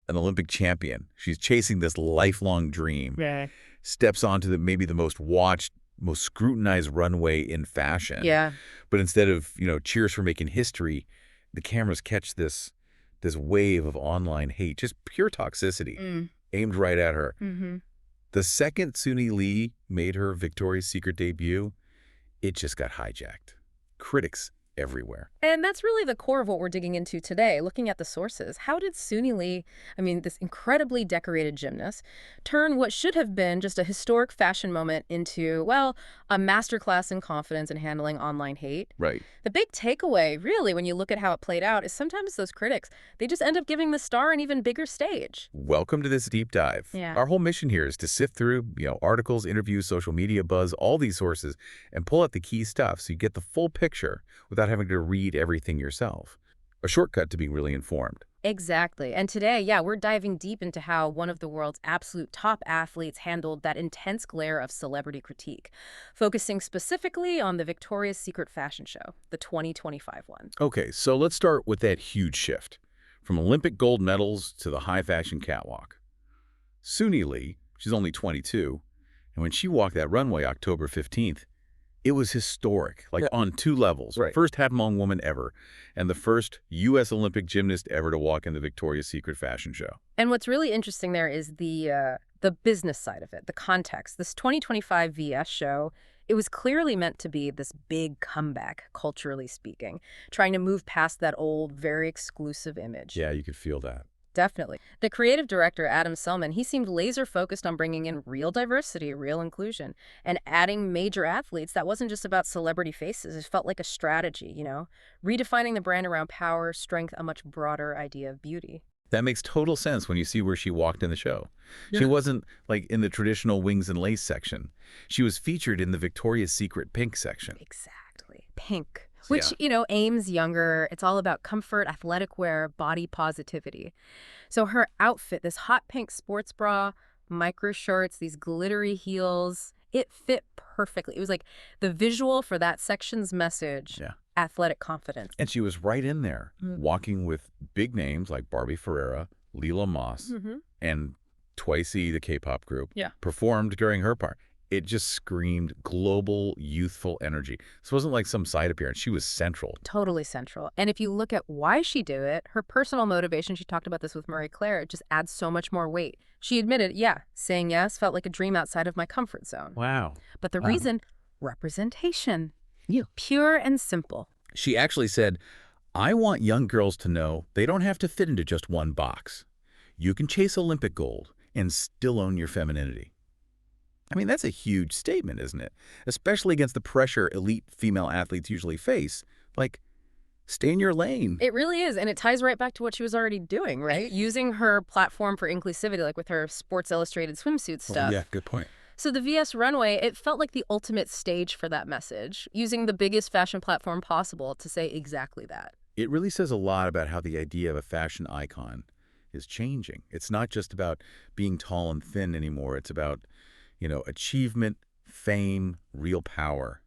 an Olympic champion. She's chasing this lifelong dream. Yeah. Steps onto maybe the most watched, most scrutinized runway in fashion. Yeah. But instead of, cheers for making history, the cameras catch this wave of online hate, just pure toxicity, aimed right at her. Mm-hmm. The second Suni Lee made her Victoria's Secret debut, it just got hijacked. Critics everywhere. And that's really the core of what we're digging into today, looking at the sources. How did Suni Lee, this incredibly decorated gymnast, turn what should have been just a historic fashion moment into, well, a masterclass in confidence in handling online hate? Right. The big takeaway, really, when you look at how it played out, is sometimes those critics, they just end up giving the star an even bigger stage. Welcome to this deep dive. Yeah. Our whole mission here is to sift through, articles, interviews, social media buzz, all these sources, and pull out the key stuff so you get the full picture without having to read everything yourself. A shortcut to being really informed. Exactly. And today, we're diving deep into how one of the world's absolute top athletes handled that intense glare of celebrity critique, focusing specifically on the Victoria's Secret fashion show, the 2025 one. Okay, so let's start with that huge shift. From Olympic gold medals to the high fashion catwalk. Suni Lee, she's only 22, and when she walked that runway October 15th, it was historic, on two levels. Right. First half-Hmong woman ever, and the first U.S. Olympic gymnast ever to walk in the Victoria's Secret fashion show. And what's really interesting there is the business side of it, the context. This 2025 VS show, it was clearly meant to be this big comeback, culturally speaking, trying to move past that old, very exclusive image. Yeah, you could feel that. Definitely. The creative director, Adam Selman, he seemed laser-focused on bringing in real diversity, real inclusion, and adding major athletes. That wasn't just about celebrity faces. It felt like a strategy, redefining the brand around power, strength, a much broader idea of beauty. That makes total sense when you see where she walked in the show. Yeah. She wasn't, in the traditional wings and lace section. She was featured in the Victoria's Secret pink section. Exactly. Pink. Which, aims younger. It's all about comfort, athletic wear, body positivity. So her outfit, this hot pink sports bra, micro shorts, these glittery heels, it fit perfectly. It was like the visual for that section's message, athletic confidence. And she was right in there, walking with big names like Barbie Ferreira, Lila Moss, and Twice E, the K-pop group, performed during her part. It just screamed global, youthful energy. This wasn't like some side appearance. She was central. Totally central. And if you look at why she did it, her personal motivation, she talked about this with Marie Claire, it just adds so much more weight. She admitted, saying yes felt like a dream outside of my comfort zone. Wow. But the reason, representation. Pure and simple. She actually said, I want young girls to know they don't have to fit into just one box. You can chase Olympic gold and still own your femininity. That's a huge statement, isn't it? Especially against the pressure elite female athletes usually face. Stay in your lane. It really is. And it ties right back to what she was already doing, right? Using her platform for inclusivity, like with her Sports Illustrated swimsuit stuff. Yeah, good point. So the VS runway, it felt like the ultimate stage for that message, using the biggest fashion platform possible to say exactly that. It really says a lot about how the idea of a fashion icon is changing. It's not just about being tall and thin anymore. It's about achievement, fame, real power,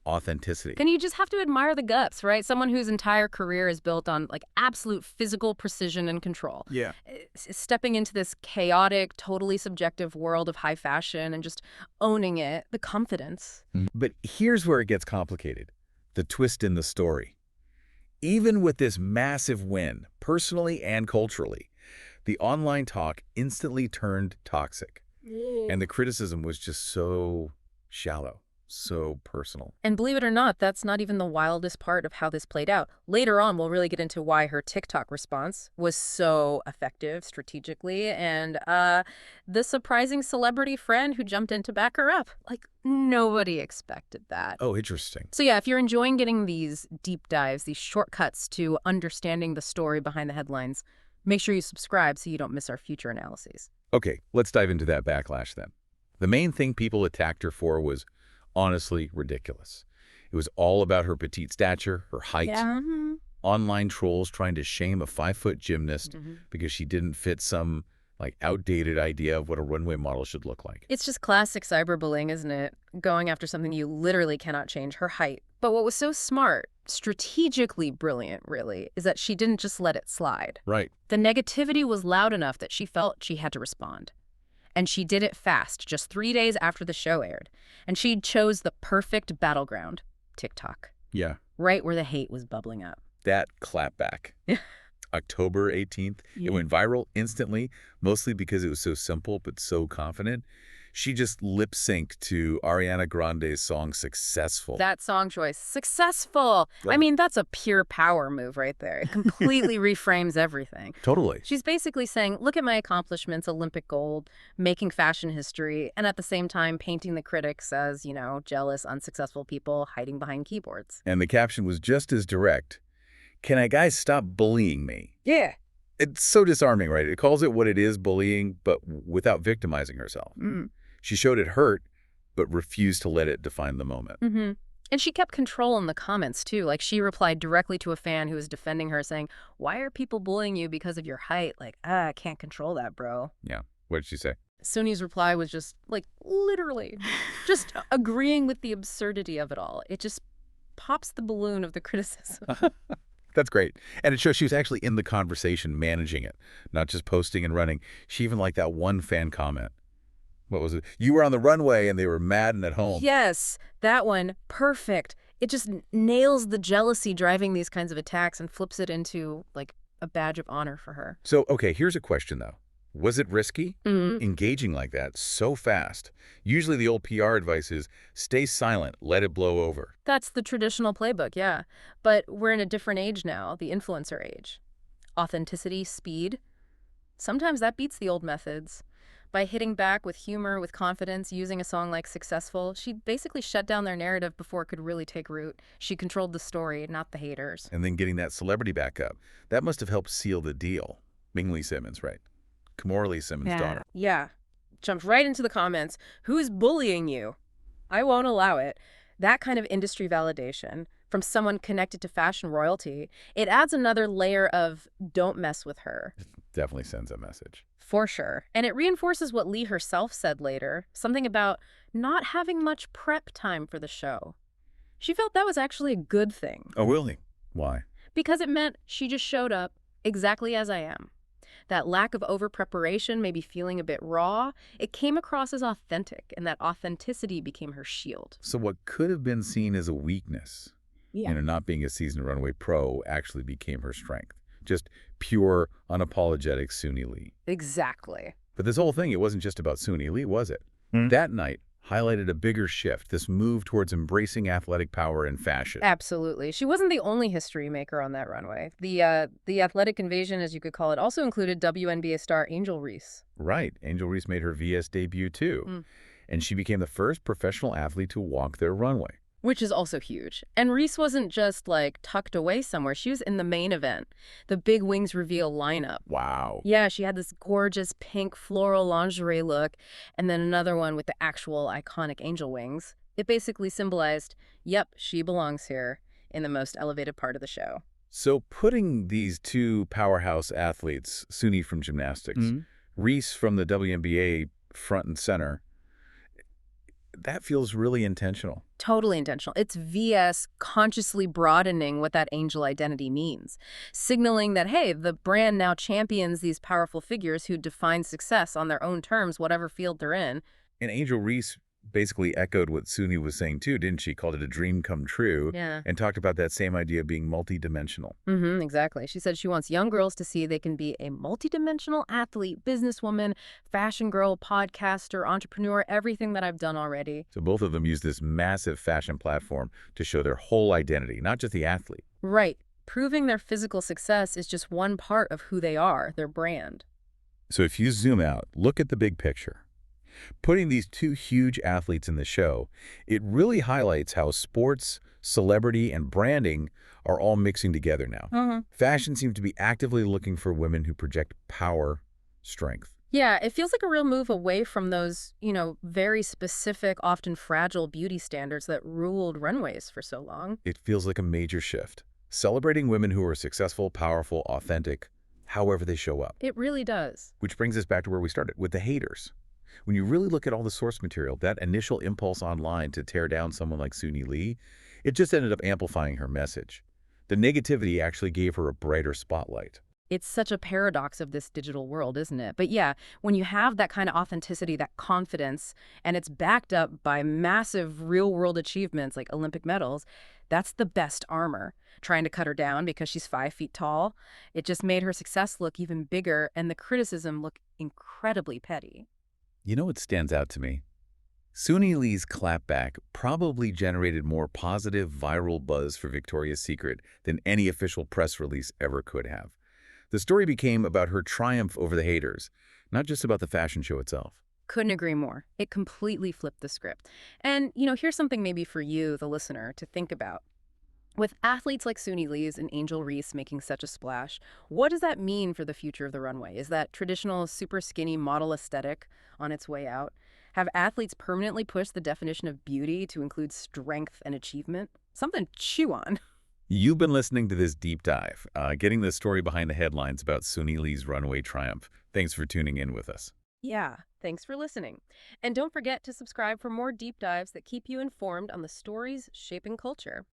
authenticity. And you just have to admire the guts, right? Someone whose entire career is built on absolute physical precision and control. Yeah. Stepping into this chaotic, totally subjective world of high fashion and just owning it, the confidence. But here's where it gets complicated. The twist in the story. Even with this massive win, personally and culturally, the online talk instantly turned toxic. And the criticism was just so shallow, so personal. And believe it or not, that's not even the wildest part of how this played out. Later on, we'll really get into why her TikTok response was so effective strategically and the surprising celebrity friend who jumped in to back her up. Nobody expected that. Oh, interesting. So if you're enjoying getting these deep dives, these shortcuts to understanding the story behind the headlines, make sure you subscribe so you don't miss our future analyses. Okay, let's dive into that backlash then. The main thing people attacked her for was honestly ridiculous. It was all about her petite stature, her height. Online trolls trying to shame a 5-foot gymnast because she didn't fit some like outdated idea of what a runway model should look like. It's just classic cyberbullying, isn't it? Going after something you literally cannot change, her height. But what was so smart, strategically brilliant, really, is that she didn't just let it slide. Right. The negativity was loud enough that she felt she had to respond. And she did it fast, just 3 days after the show aired. And she chose the perfect battleground, TikTok. Yeah. Right where the hate was bubbling up. That clapback. October 18th. Yeah. It went viral instantly, mostly because it was so simple but so confident. She just lip-synced to Ariana Grande's song Successful. That song choice, successful. Right. I mean, that's a pure power move right there. It completely reframes everything. Totally. She's basically saying, look at my accomplishments, Olympic gold, making fashion history, and at the same time painting the critics as, you know, jealous, unsuccessful people hiding behind keyboards. And the caption was just as direct. Can I guys stop bullying me? Yeah. It's so disarming, right? It calls it what it is, bullying, but without victimizing herself. Mm. She showed it hurt, but refused to let it define the moment. Mm-hmm. And she kept control in the comments, too. Like, she replied directly to a fan who was defending her, saying, why are people bullying you because of your height? Like, I can't control that, bro. Yeah. What did she say? Suni's reply was just, like, literally, just agreeing with the absurdity of it all. It just pops the balloon of the criticism. That's great. And it shows she was actually in the conversation, managing it, not just posting and running. She even liked that one fan comment. What was it? You were on the runway and they were mad and at home. Yes, that one. Perfect. It just nails the jealousy driving these kinds of attacks and flips it into, like, a badge of honor for her. So, okay, here's a question, though. Was it risky? Mm-hmm. Engaging like that so fast? Usually the old PR advice is stay silent, let it blow over. That's the traditional playbook, yeah. But we're in a different age now, the influencer age. Authenticity, speed. Sometimes that beats the old methods. By hitting back with humor, with confidence, using a song like Successful, she basically shut down their narrative before it could really take root. She controlled the story, not the haters. And then getting that celebrity back up. That must have helped seal the deal. Ming Lee Simmons, right? Kimora Lee Simmons' daughter. Yeah. Jumped right into the comments. Who's bullying you? I won't allow it. That kind of industry validation from someone connected to fashion royalty, it adds another layer of don't mess with her. Definitely sends a message. For sure. And it reinforces what Lee herself said later, something about not having much prep time for the show. She felt that was actually a good thing. Oh, really? Why? Because it meant she just showed up exactly as I am. That lack of over-preparation, maybe feeling a bit raw, it came across as authentic, and that authenticity became her shield. So what could have been seen as a weakness, not being a seasoned runway pro, actually became her strength. Just pure, unapologetic Suni Lee. Exactly. But this whole thing, it wasn't just about Suni Lee, was it? That night highlighted a bigger shift, this move towards embracing athletic power in fashion. Absolutely. She wasn't the only history maker on that runway. The athletic invasion, as you could call it, also included WNBA star Angel Reese. Right. Angel Reese made her VS debut, too. And she became the first professional athlete to walk their runway. Which is also huge. And Reese wasn't just, like, tucked away somewhere. She was in the main event, the Big Wings reveal lineup. Wow. Yeah, she had this gorgeous pink floral lingerie look, and then another one with the actual iconic angel wings. It basically symbolized, yep, she belongs here in the most elevated part of the show. So putting these two powerhouse athletes, Suni from gymnastics, Reese from the WNBA front and center, that feels really intentional. Totally intentional. It's VS consciously broadening what that angel identity means, signaling that, hey, the brand now champions these powerful figures who define success on their own terms, whatever field they're in. And Angel Reese basically echoed what Suni was saying too, didn't she? Called it a dream come true. Yeah. And talked about that same idea of being multidimensional. Exactly. She said she wants young girls to see they can be a multidimensional athlete, businesswoman, fashion girl, podcaster, entrepreneur, everything that I've done already. So both of them use this massive fashion platform to show their whole identity, not just the athlete. Right. Proving their physical success is just one part of who they are, their brand. So if you zoom out, look at the big picture. Putting these two huge athletes in the show, it really highlights how sports, celebrity, and branding are all mixing together now. Fashion seems to be actively looking for women who project power, strength. Yeah, it feels like a real move away from those, very specific, often fragile beauty standards that ruled runways for so long. It feels like a major shift, celebrating women who are successful, powerful, authentic, however they show up. It really does. Which brings us back to where we started, with the haters. When you really look at all the source material, that initial impulse online to tear down someone like Suni Lee, it just ended up amplifying her message. The negativity actually gave her a brighter spotlight. It's such a paradox of this digital world, isn't it? But yeah, when you have that kind of authenticity, that confidence, and it's backed up by massive real-world achievements like Olympic medals, that's the best armor. Trying to cut her down because she's 5 feet tall, it just made her success look even bigger and the criticism look incredibly petty. You know what stands out to me? Suni Lee's Clapback probably generated more positive viral buzz for Victoria's Secret than any official press release ever could have. The story became about her triumph over the haters, not just about the fashion show itself. Couldn't agree more. It completely flipped the script. And, here's something maybe for you, the listener, to think about. With athletes like Suni Lee's and Angel Reese making such a splash, what does that mean for the future of the runway? Is that traditional super skinny model aesthetic on its way out? Have athletes permanently pushed the definition of beauty to include strength and achievement? Something to chew on. You've been listening to this deep dive, getting the story behind the headlines about Suni Lee's runway triumph. Thanks for tuning in with us. Yeah, thanks for listening. And don't forget to subscribe for more deep dives that keep you informed on the stories shaping culture.